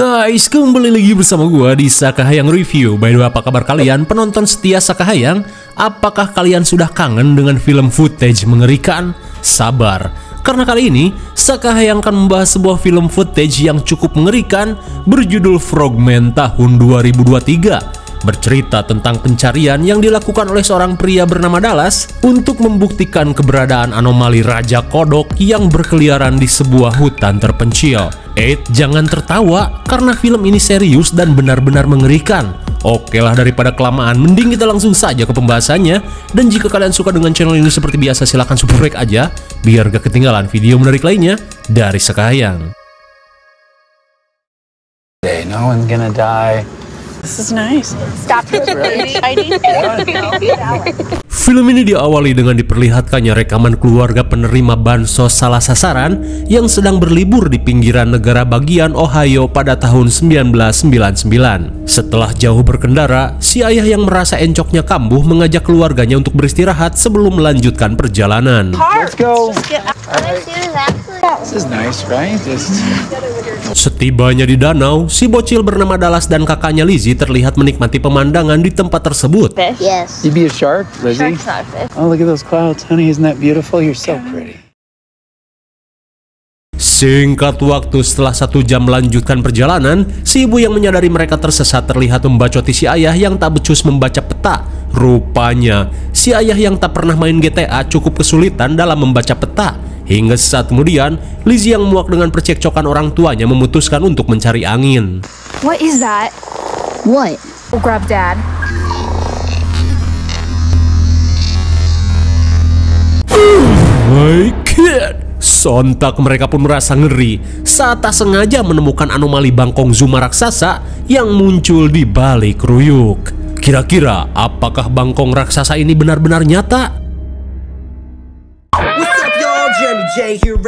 Guys, kembali lagi bersama gua di Sakahayang Review. By the way, apa kabar kalian penonton setia Sakahayang? Apakah kalian sudah kangen dengan film footage mengerikan? Sabar, karena kali ini Sakahayang akan membahas sebuah film footage yang cukup mengerikan berjudul Frogman tahun 2023. Bercerita tentang pencarian yang dilakukan oleh seorang pria bernama Dallas untuk membuktikan keberadaan anomali Raja Kodok yang berkeliaran di sebuah hutan terpencil. Jangan tertawa karena film ini serius dan benar-benar mengerikan. Oke lah, daripada kelamaan, mending kita langsung saja ke pembahasannya. Dan jika kalian suka dengan channel ini seperti biasa, silahkan subscribe aja biar gak ketinggalan video menarik lainnya dari Sakahayang. No one's gonna die. This is nice. Stop it. Really exciting. Film ini diawali dengan diperlihatkannya rekaman keluarga penerima bansos salah sasaran yang sedang berlibur di pinggiran negara bagian Ohio pada tahun 1999. Setelah jauh berkendara, si ayah yang merasa encoknya kambuh mengajak keluarganya untuk beristirahat sebelum melanjutkan perjalanan. Let's go. This is nice, right? Setibanya di danau, si bocil bernama Dallas dan kakaknya Lizzie terlihat menikmati pemandangan di tempat tersebut. Yes. You be a shark, Lizzie? Shark's not a fish. Oh, look at those clouds, honey. Isn't that beautiful? You're so pretty. Singkat waktu setelah 1 jam melanjutkan perjalanan, si ibu yang menyadari mereka tersesat terlihat membacoti si ayah yang tak becus membaca peta. Rupanya, si ayah yang tak pernah main GTA cukup kesulitan dalam membaca peta. Hingga sesaat kemudian, Lizzie yang muak dengan percekcokan orang tuanya memutuskan untuk mencari angin. What is that? What? We'll grab Dad. My God! Sontak mereka pun merasa ngeri saat tak sengaja menemukan anomali bangkong Zuma raksasa yang muncul di balik ruyuk. Kira-kira apakah bangkong raksasa ini benar-benar nyata?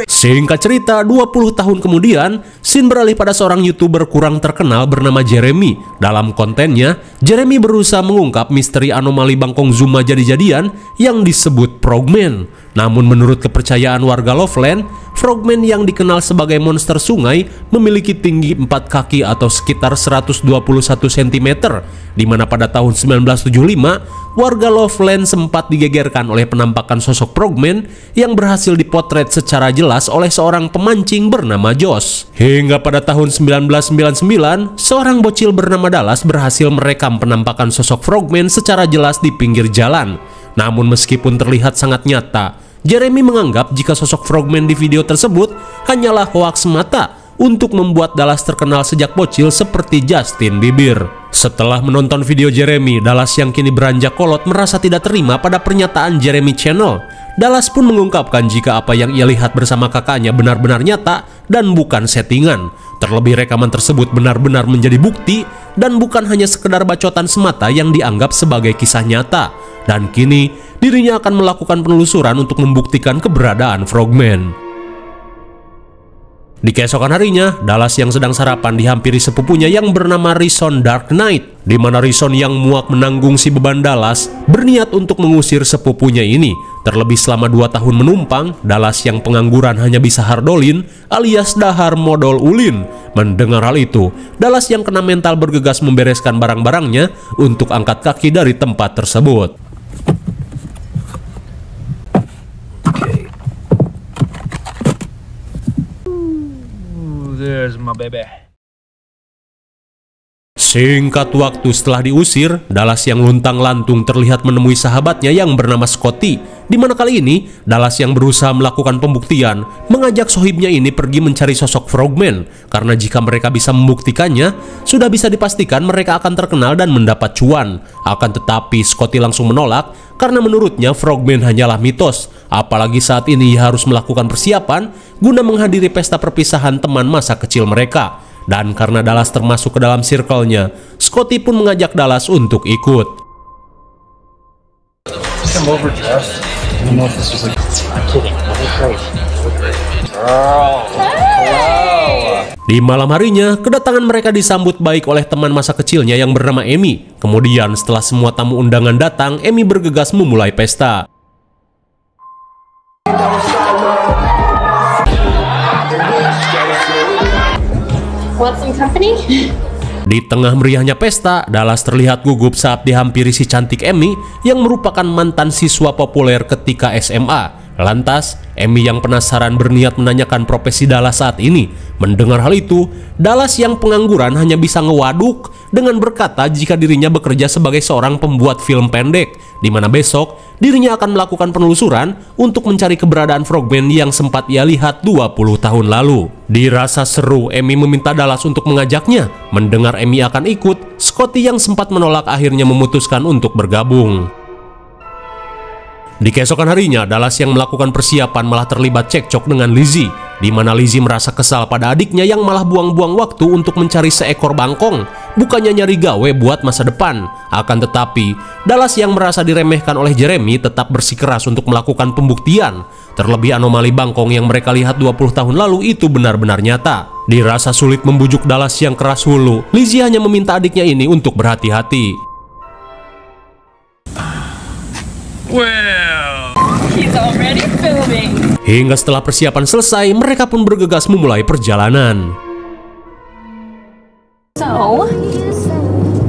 Singkat cerita, 20 tahun kemudian, scene beralih pada seorang YouTuber kurang terkenal bernama Jeremy. Dalam kontennya, Jeremy berusaha mengungkap misteri anomali bangkong Zuma jadi-jadian yang disebut Frogman. Namun menurut kepercayaan warga Loveland, Frogman yang dikenal sebagai monster sungai memiliki tinggi 4 kaki atau sekitar 121 cm, di mana pada tahun 1975, warga Loveland sempat digegerkan oleh penampakan sosok Frogman yang berhasil dipotret secara jelas oleh seorang pemancing bernama Josh. Hingga pada tahun 1999, seorang bocil bernama Dallas berhasil merekam penampakan sosok Frogman secara jelas di pinggir jalan. Namun meskipun terlihat sangat nyata, Jeremy menganggap jika sosok Frogman di video tersebut hanyalah hoaks semata untuk membuat Dallas terkenal sejak bocil seperti Justin Bieber. Setelah menonton video Jeremy, Dallas yang kini beranjak kolot merasa tidak terima pada pernyataan Jeremy Channel. Dallas pun mengungkapkan jika apa yang ia lihat bersama kakaknya benar-benar nyata dan bukan settingan. Terlebih rekaman tersebut benar-benar menjadi bukti dan bukan hanya sekedar bacotan semata yang dianggap sebagai kisah nyata. Dan kini dirinya akan melakukan penelusuran untuk membuktikan keberadaan Frogman. Di keesokan harinya, Dallas yang sedang sarapan dihampiri sepupunya yang bernama Rison Dark Knight, di mana Rison yang muak menanggung si beban Dallas berniat untuk mengusir sepupunya ini. Terlebih selama 2 tahun menumpang, Dallas yang pengangguran hanya bisa hardolin alias dahar modal ulin. Mendengar hal itu, Dallas yang kena mental bergegas membereskan barang-barangnya untuk angkat kaki dari tempat tersebut. There's my baby. Singkat waktu setelah diusir, Dallas yang luntang-lantung terlihat menemui sahabatnya yang bernama Scotty, di mana kali ini Dallas yang berusaha melakukan pembuktian mengajak sohibnya ini pergi mencari sosok Frogman, karena jika mereka bisa membuktikannya, sudah bisa dipastikan mereka akan terkenal dan mendapat cuan. Akan tetapi Scotty langsung menolak karena menurutnya Frogman hanyalah mitos, apalagi saat ini ia harus melakukan persiapan guna menghadiri pesta perpisahan teman masa kecil mereka. Dan karena Dallas termasuk ke dalam circle-nya, Scotty pun mengajak Dallas untuk ikut. Di malam harinya, kedatangan mereka disambut baik oleh teman masa kecilnya yang bernama Amy. Kemudian setelah semua tamu undangan datang, Amy bergegas memulai pesta. Want some company? Di tengah meriahnya pesta, Dallas terlihat gugup saat dihampiri si cantik Amy yang merupakan mantan siswa populer ketika SMA. Lantas, Amy yang penasaran berniat menanyakan profesi Dallas saat ini. Mendengar hal itu, Dallas yang pengangguran hanya bisa ngewaduk dengan berkata jika dirinya bekerja sebagai seorang pembuat film pendek, di mana besok dirinya akan melakukan penelusuran untuk mencari keberadaan Frogman yang sempat ia lihat 20 tahun lalu. Dirasa seru, Amy meminta Dallas untuk mengajaknya. Mendengar Amy akan ikut, Scotty yang sempat menolak akhirnya memutuskan untuk bergabung. Di keesokan harinya, Dallas yang melakukan persiapan malah terlibat cekcok dengan Lizzie, di mana Lizzie merasa kesal pada adiknya yang malah buang-buang waktu untuk mencari seekor bangkong, bukannya nyari gawe buat masa depan. Akan tetapi, Dallas yang merasa diremehkan oleh Jeremy tetap bersikeras untuk melakukan pembuktian. Terlebih anomali bangkong yang mereka lihat 20 tahun lalu itu benar-benar nyata. Dirasa sulit membujuk Dallas yang keras hulu, Lizzie hanya meminta adiknya ini untuk berhati-hati. He's already filming. Hingga setelah persiapan selesai, mereka pun bergegas memulai perjalanan. So,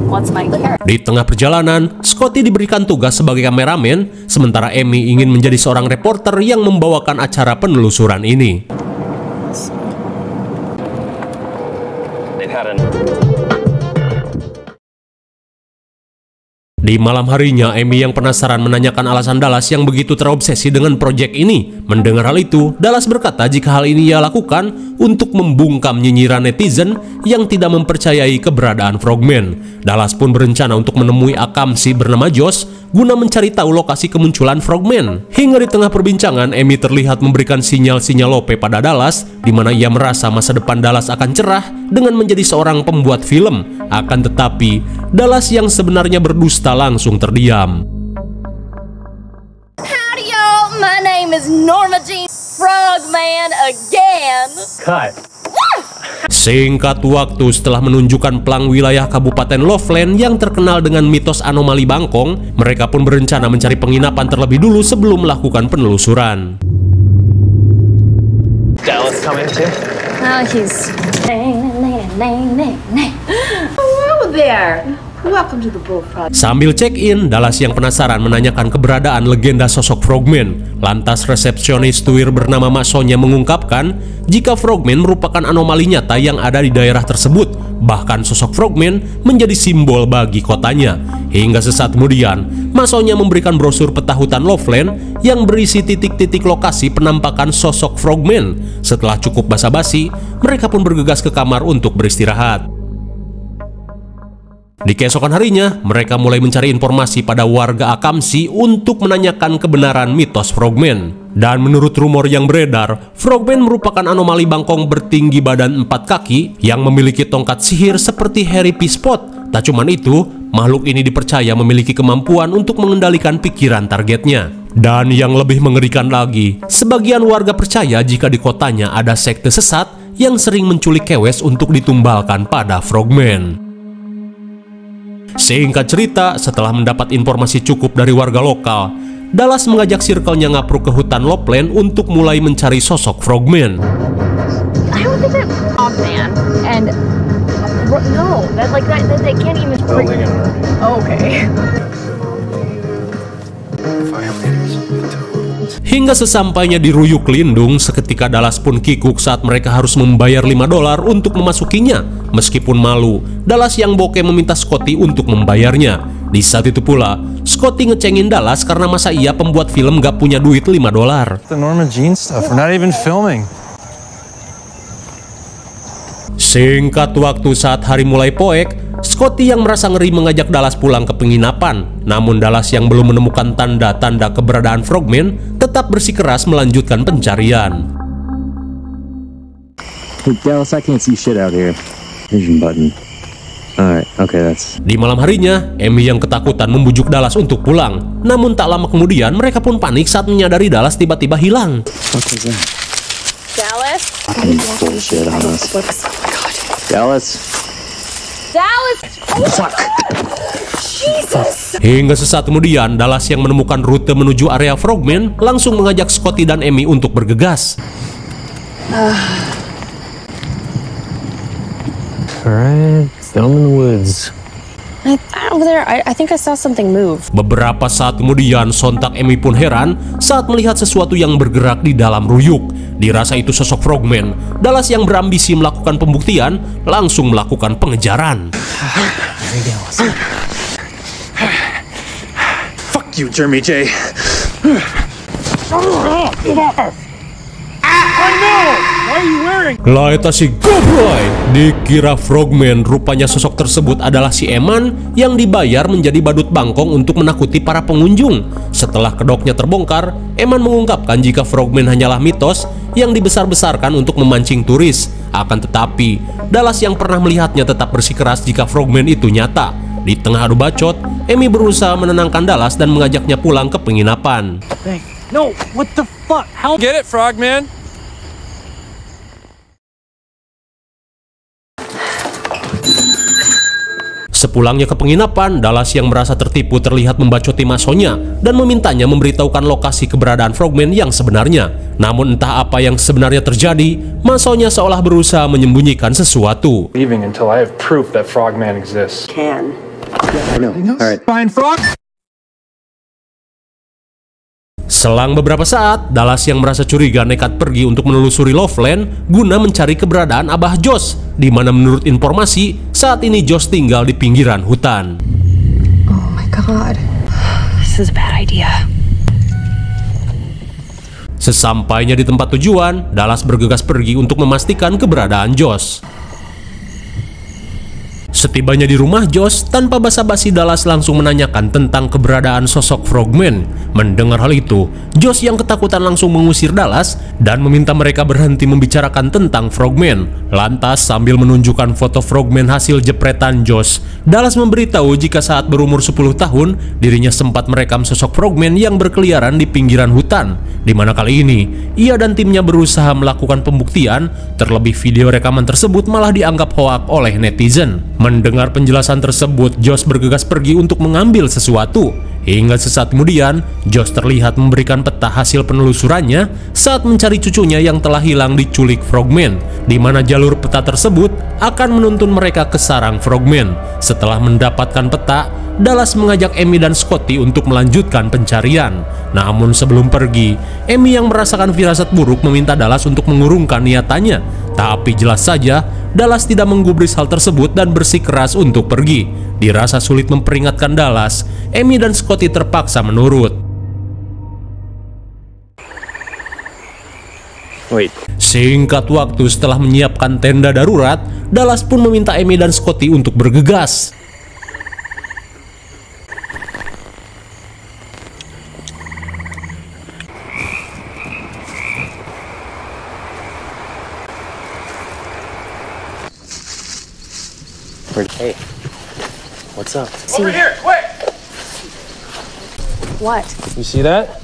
what's my character? Di tengah perjalanan, Scotty diberikan tugas sebagai kameramen, sementara Amy ingin menjadi seorang reporter yang membawakan acara penelusuran ini. Di malam harinya, Amy yang penasaran menanyakan alasan Dallas yang begitu terobsesi dengan proyek ini. Mendengar hal itu, Dallas berkata jika hal ini ia lakukan untuk membungkam nyinyiran netizen yang tidak mempercayai keberadaan Frogman. Dallas pun berencana untuk menemui akamsi bernama Josh guna mencari tahu lokasi kemunculan Frogman. Hingga di tengah perbincangan, Amy terlihat memberikan sinyal-sinyal lope pada Dallas, di mana ia merasa masa depan Dallas akan cerah dengan menjadi seorang pembuat film. Akan tetapi, Dallas yang sebenarnya berdusta langsung terdiam. Howdy y'all, my name is Norma Jean Frogman again. Cut. Singkat waktu setelah menunjukkan pelang wilayah Kabupaten Loveland yang terkenal dengan mitos anomali bangkong, mereka pun berencana mencari penginapan terlebih dulu sebelum melakukan penelusuran. Dallas coming too? Oh, he's... Hello there. Welcome to the Bullfrog. Sambil check-in, Dallas yang penasaran menanyakan keberadaan legenda sosok Frogman. Lantas resepsionis Tuir bernama Mak Sonya mengungkapkan jika Frogman merupakan anomali nyata yang ada di daerah tersebut. Bahkan sosok Frogman menjadi simbol bagi kotanya. Hingga sesaat kemudian, Mak Sonya memberikan brosur peta hutan Loveland yang berisi titik-titik lokasi penampakan sosok Frogman. Setelah cukup basa-basi, mereka pun bergegas ke kamar untuk beristirahat. Di keesokan harinya, mereka mulai mencari informasi pada warga Akamsi untuk menanyakan kebenaran mitos Frogman. Dan menurut rumor yang beredar, Frogman merupakan anomali bangkong bertinggi badan 4 kaki yang memiliki tongkat sihir seperti Harry Peaspot. Tak cuman itu, makhluk ini dipercaya memiliki kemampuan untuk mengendalikan pikiran targetnya. Dan yang lebih mengerikan lagi, sebagian warga percaya jika di kotanya ada sekte sesat yang sering menculik kewes untuk ditumbalkan pada Frogman. Singkat cerita, setelah mendapat informasi cukup dari warga lokal, Dallas mengajak circle-nya ngapruk ke hutan Loveland untuk mulai mencari sosok Frogman. I don't think that off man and no, that like that they can't even. Oh, okay. Hingga sesampainya di Ruyuk Lindung, seketika Dallas pun kikuk saat mereka harus membayar $5 untuk memasukinya. Meskipun malu, Dallas yang bokeh meminta Scotty untuk membayarnya. Di saat itu pula, Scotty ngecengin Dallas karena masa iya pembuat film gak punya duit $5. The Norma Jean stuff, we're not even filming. Singkat waktu saat hari mulai poek, Scotty yang merasa ngeri mengajak Dallas pulang ke penginapan. Namun Dallas yang belum menemukan tanda-tanda keberadaan Frogman tetap bersikeras melanjutkan pencarian. Hey Dallas, I can't see shit out here. Vision button. Alright, okay, that's... Di malam harinya, Amy yang ketakutan membujuk Dallas untuk pulang. Namun tak lama kemudian, mereka pun panik saat menyadari Dallas tiba-tiba hilang. What was that? Dallas. Fucking bullshit on us. Dallas. Dallas. Fuck. Jesus. Hingga sesaat kemudian, Dallas yang menemukan rute menuju area Frogman langsung mengajak Scotty dan Amy untuk bergegas. Alright, film in the woods. Over there, I think I saw something move. Beberapa saat kemudian, sontak Amy pun heran saat melihat sesuatu yang bergerak di dalam ruyuk. Dirasa itu sosok Frogman. Dallas yang berambisi melakukan pembuktian langsung melakukan pengejaran. Fuck you, Jeremy J. Lah eta si goblay. Dikira Frogman, rupanya sosok tersebut adalah si Eman yang dibayar menjadi badut bangkong untuk menakuti para pengunjung. Setelah kedoknya terbongkar, Eman mengungkapkan jika Frogman hanyalah mitos yang dibesar-besarkan untuk memancing turis. Akan tetapi, Dallas yang pernah melihatnya tetap bersikeras jika Frogman itu nyata. Di tengah adu bacot, Amy berusaha menenangkan Dallas dan mengajaknya pulang ke penginapan. No, what the fuck? How? Get it, Frogman? Sepulangnya ke penginapan, Dallas yang merasa tertipu terlihat membacoti Masonya dan memintanya memberitahukan lokasi keberadaan Frogman yang sebenarnya. Namun entah apa yang sebenarnya terjadi, Masonya seolah berusaha menyembunyikan sesuatu. Leaving until I have proof that Frogman exists. I know. All right. Fine, Frog. Selang beberapa saat, Dallas yang merasa curiga nekat pergi untuk menelusuri Loveland guna mencari keberadaan Abah Josh, di mana menurut informasi, saat ini Josh tinggal di pinggiran hutan. Oh my god. This is a bad idea. Sesampainya di tempat tujuan, Dallas bergegas pergi untuk memastikan keberadaan Josh. Setibanya di rumah Josh, tanpa basa-basi Dallas langsung menanyakan tentang keberadaan sosok Frogman. Mendengar hal itu, Josh yang ketakutan langsung mengusir Dallas dan meminta mereka berhenti membicarakan tentang Frogman. Lantas sambil menunjukkan foto Frogman hasil jepretan Josh, Dallas memberitahu jika saat berumur 10 tahun, dirinya sempat merekam sosok Frogman yang berkeliaran di pinggiran hutan. Di mana kali ini, ia dan timnya berusaha melakukan pembuktian, terlebih video rekaman tersebut malah dianggap hoak oleh netizen. Mendengar penjelasan tersebut, Josh bergegas pergi untuk mengambil sesuatu. Hingga sesaat kemudian, Josh terlihat memberikan peta hasil penelusurannya saat mencari cucunya yang telah hilang diculik Frogman, di mana jalur peta tersebut akan menuntun mereka ke sarang Frogman. Setelah mendapatkan peta, Dallas mengajak Amy dan Scotty untuk melanjutkan pencarian. Namun sebelum pergi, Amy yang merasakan firasat buruk meminta Dallas untuk mengurungkan niatannya. Tapi jelas saja, Dallas tidak menggubris hal tersebut dan bersikeras untuk pergi. Dirasa sulit memperingatkan Dallas, Amy dan Scotty terpaksa menurut. Singkat waktu setelah menyiapkan tenda darurat, Dallas pun meminta Amy dan Scotty untuk bergegas. Hey, what's up? Over here, quick! What? You see that?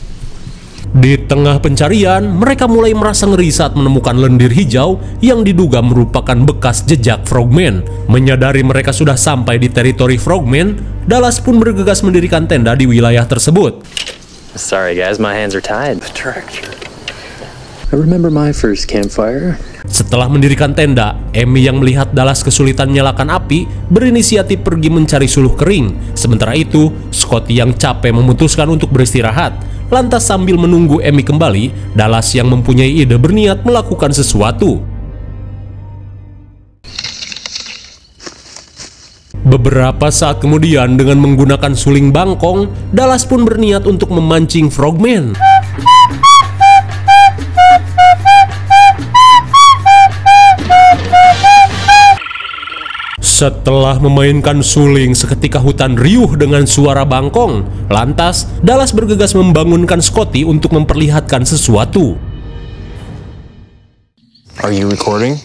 Di tengah pencarian, mereka mulai merasa ngeri saat menemukan lendir hijau yang diduga merupakan bekas jejak Frogman. Menyadari mereka sudah sampai di teritori Frogman, Dallas pun bergegas mendirikan tenda di wilayah tersebut. Sorry guys, my hands are tied. I remember my first campfire. Setelah mendirikan tenda, Amy yang melihat Dallas kesulitan menyalakan api berinisiatif pergi mencari suluh kering. Sementara itu, Scotty yang capek memutuskan untuk beristirahat. Lantas sambil menunggu Amy kembali, Dallas yang mempunyai ide berniat melakukan sesuatu. Beberapa saat kemudian, dengan menggunakan suling bangkong, Dallas pun berniat untuk memancing Frogman. Setelah memainkan suling, seketika hutan riuh dengan suara bangkong. Lantas, Dallas bergegas membangunkan Scotty untuk memperlihatkan sesuatu. Are you recording?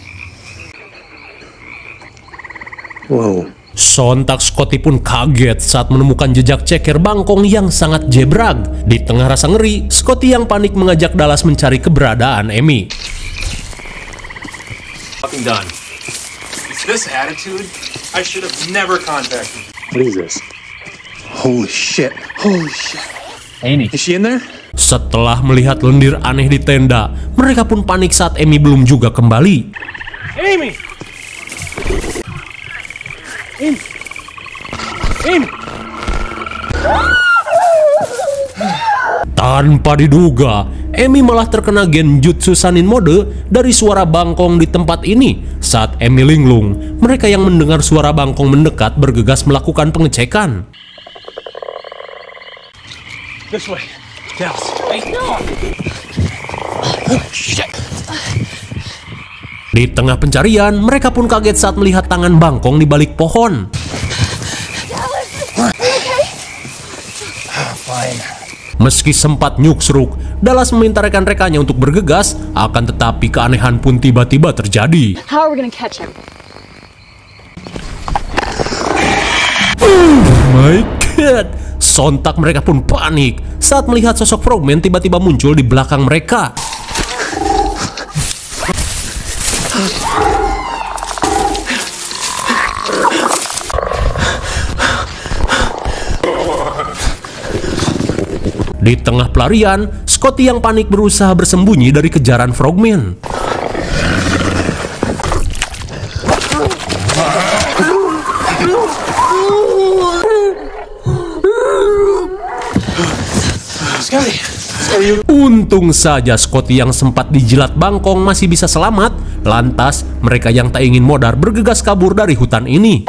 Whoa. Sontak Scotty pun kaget saat menemukan jejak ceker bangkong yang sangat jebrag. Di tengah rasa ngeri, Scotty yang panik mengajak Dallas mencari keberadaan Amy. Fucking done. It's this attitude. I should have never contacted you. What is this? Holy shit. Holy shit. Amy. Is she in there? Setelah melihat lendir aneh di tenda, mereka pun panik saat Amy belum juga kembali. Amy! Tanpa diduga, Emi malah terkena genjutsu Sanin mode dari suara bangkong di tempat ini. Saat Emi linglung, mereka yang mendengar suara bangkong mendekat bergegas melakukan pengecekan. This way. Yes. Hey. Di tengah pencarian, mereka pun kaget saat melihat tangan bangkong di balik pohon. Meski sempat nyuksruk, Dallas meminta rekan-rekannya untuk bergegas, akan tetapi keanehan pun tiba-tiba terjadi. How are we gonna catch him? Oh my god! Sontak mereka pun panik saat melihat sosok Frogman tiba-tiba muncul di belakang mereka. Di tengah pelarian, Scotty yang panik berusaha bersembunyi dari kejaran Frogman. Untung saja Scotty yang sempat dijilat bangkong masih bisa selamat. Lantas, mereka yang tak ingin modar bergegas kabur dari hutan ini.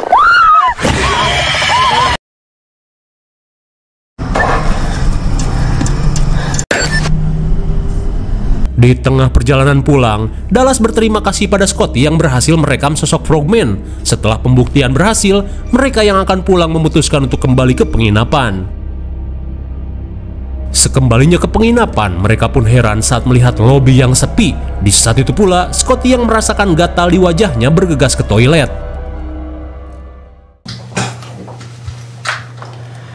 Di tengah perjalanan pulang, Dallas berterima kasih pada Scotty yang berhasil merekam sosok Frogman. Setelah pembuktian berhasil, mereka yang akan pulang memutuskan untuk kembali ke penginapan. Sekembalinya ke penginapan, mereka pun heran saat melihat lobi yang sepi. Di saat itu pula, Scotty yang merasakan gatal di wajahnya bergegas ke toilet.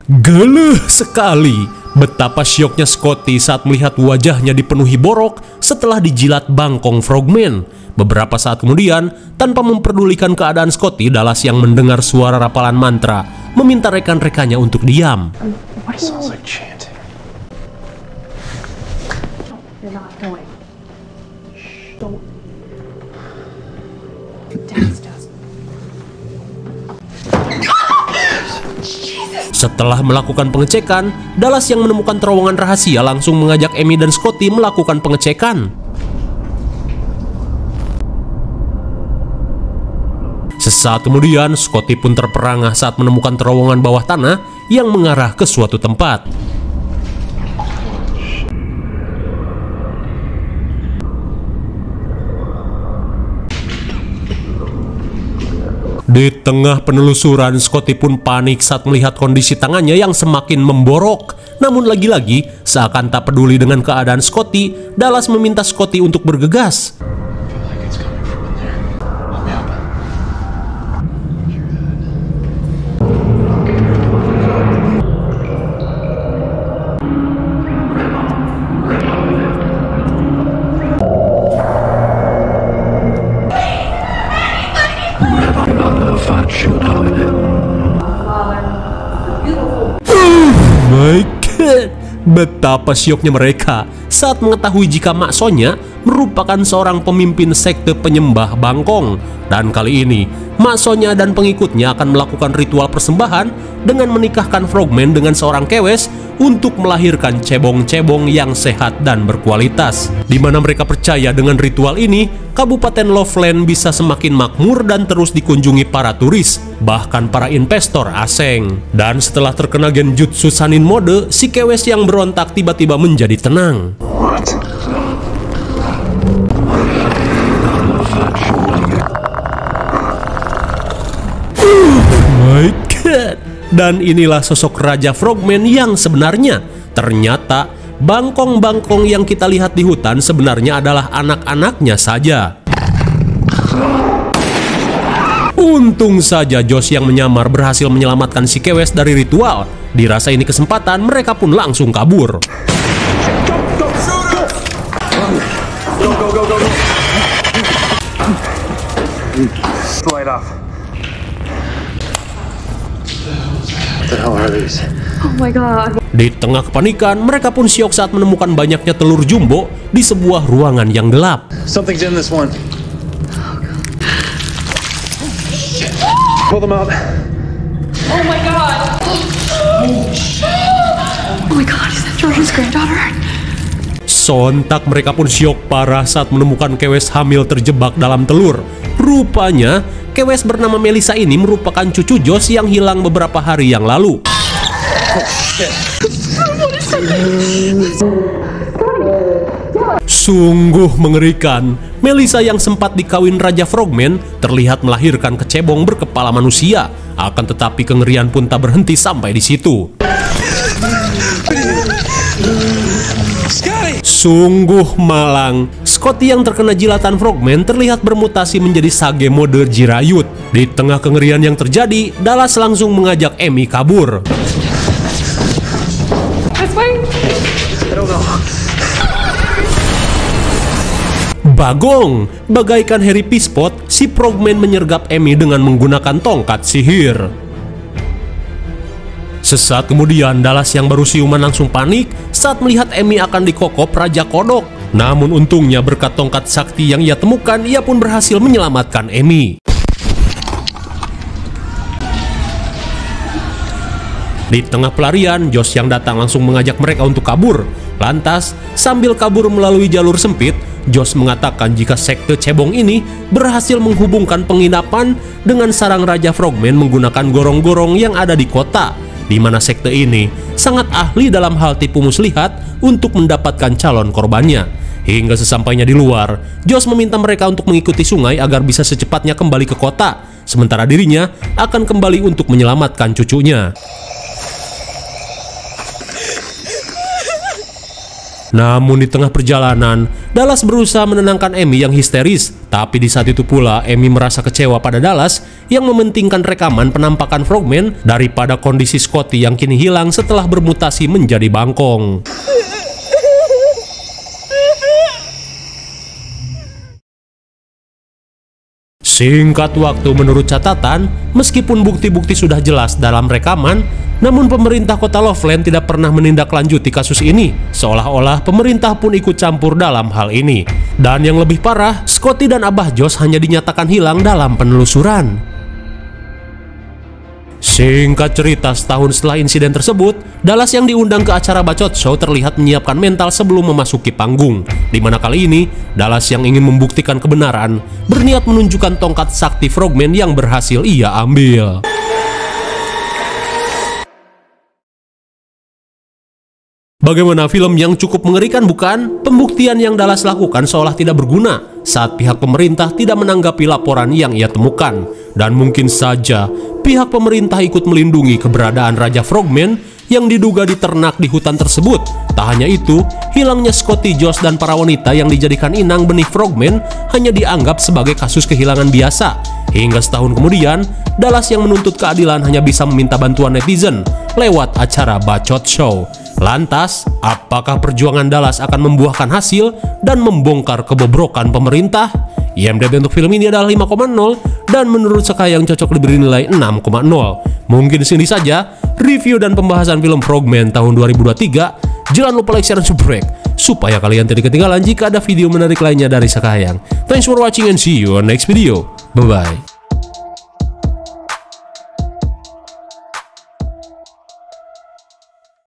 Geluh sekali betapa syoknya Scotty saat melihat wajahnya dipenuhi borok setelah dijilat bangkong Frogman. Beberapa saat kemudian, tanpa memperdulikan keadaan Scotty, Dallas yang mendengar suara rapalan mantra meminta rekan-rekannya untuk diam. Sounds like chanting. You're not going. Don't. Dad's does. Setelah melakukan pengecekan, Dallas yang menemukan terowongan rahasia langsung mengajak Emi dan Scotty melakukan pengecekan. Sesaat kemudian, Scotty pun terperangah saat menemukan terowongan bawah tanah yang mengarah ke suatu tempat. Di tengah penelusuran, Scotty pun panik saat melihat kondisi tangannya yang semakin memborok. Namun lagi-lagi, seakan tak peduli dengan keadaan Scotty, Dallas meminta Scotty untuk bergegas. My God, betapa syoknya mereka saat mengetahui jika Mak Sonya merupakan seorang pemimpin sekte penyembah bangkong. Dan kali ini, Mak Sonya dan pengikutnya akan melakukan ritual persembahan dengan menikahkan Frogman dengan seorang kewes untuk melahirkan cebong-cebong yang sehat dan berkualitas. Di mana mereka percaya dengan ritual ini, Kabupaten Loveland bisa semakin makmur dan terus dikunjungi para turis, bahkan para investor asing. Dan setelah terkena genjutsu Sanin mode, si kewes yang berontak tiba-tiba menjadi tenang. My God. Dan inilah sosok Raja Frogman yang sebenarnya. Ternyata bangkong-bangkong yang kita lihat di hutan sebenarnya adalah anak-anaknya saja. Untung saja Josh yang menyamar berhasil menyelamatkan si kewes dari ritual. Dirasa ini kesempatan, mereka pun langsung kabur. Light off. What the hell are these? Oh my god. Di tengah kepanikan, mereka pun syok saat menemukan banyaknya telur jumbo di sebuah ruangan yang gelap. Something's in this one. Pull them out. Oh my god! Oh my god, is that George's granddaughter? Sontak mereka pun syok parah saat menemukan Kewes hamil terjebak dalam telur. Rupanya, Kewes bernama Melissa ini merupakan cucu Josh yang hilang beberapa hari yang lalu. Sungguh mengerikan. Melissa yang sempat dikawin Raja Frogman terlihat melahirkan kecebong berkepala manusia. Akan tetapi kengerian pun tak berhenti sampai di situ. Sungguh malang. Scotty yang terkena jilatan Frogman terlihat bermutasi menjadi sage mode Jirayut. Di tengah kengerian yang terjadi, Dallas langsung mengajak Amy kabur. Bagong, bagaikan Harry Peaspot, si Frogman menyergap Amy dengan menggunakan tongkat sihir. Sesaat kemudian, Dallas yang baru siuman langsung panik saat melihat Amy akan dikokop Raja Kodok. Namun untungnya berkat tongkat sakti yang ia temukan, ia pun berhasil menyelamatkan Amy. Di tengah pelarian, Josh yang datang langsung mengajak mereka untuk kabur. Lantas, sambil kabur melalui jalur sempit, Josh mengatakan jika sekte cebong ini berhasil menghubungkan penginapan dengan sarang Raja Frogman menggunakan gorong-gorong yang ada di kota, di mana sekte ini sangat ahli dalam hal tipu muslihat untuk mendapatkan calon korbannya. Hingga sesampainya di luar, Josh meminta mereka untuk mengikuti sungai agar bisa secepatnya kembali ke kota, sementara dirinya akan kembali untuk menyelamatkan cucunya. Namun di tengah perjalanan, Dallas berusaha menenangkan Amy yang histeris. Tapi di saat itu pula, Amy merasa kecewa pada Dallas yang mementingkan rekaman penampakan Frogman daripada kondisi Scotty yang kini hilang setelah bermutasi menjadi bangkong. Singkat waktu, menurut catatan, meskipun bukti-bukti sudah jelas dalam rekaman, namun pemerintah kota Loveland tidak pernah menindaklanjuti kasus ini. Seolah-olah pemerintah pun ikut campur dalam hal ini. Dan yang lebih parah, Scotty dan Abah Josh hanya dinyatakan hilang dalam penelusuran. Singkat cerita, setahun setelah insiden tersebut, Dallas yang diundang ke acara Bacot Show terlihat menyiapkan mental sebelum memasuki panggung. Di mana kali ini, Dallas yang ingin membuktikan kebenaran, berniat menunjukkan tongkat sakti Frogman yang berhasil ia ambil. Bagaimana film yang cukup mengerikan, bukan? Pembuktian yang Dallas lakukan seolah tidak berguna saat pihak pemerintah tidak menanggapi laporan yang ia temukan. Dan mungkin saja pihak pemerintah ikut melindungi keberadaan Raja Frogman yang diduga diternak di hutan tersebut. Tak hanya itu, hilangnya Scotty, Josh, dan para wanita yang dijadikan inang benih Frogman hanya dianggap sebagai kasus kehilangan biasa. Hingga setahun kemudian, Dallas yang menuntut keadilan hanya bisa meminta bantuan netizen lewat acara Bacot Show. Lantas, apakah perjuangan Dallas akan membuahkan hasil dan membongkar kebobrokan pemerintah? IMDb untuk film ini adalah 5,0 dan menurut Sekayang cocok diberi nilai 6,0. Mungkin sini saja review dan pembahasan film Frogman tahun 2023. Jangan lupa like, share, dan subscribe supaya kalian tidak ketinggalan jika ada video menarik lainnya dari Sekayang. Thanks for watching and see you on next video. Bye-bye.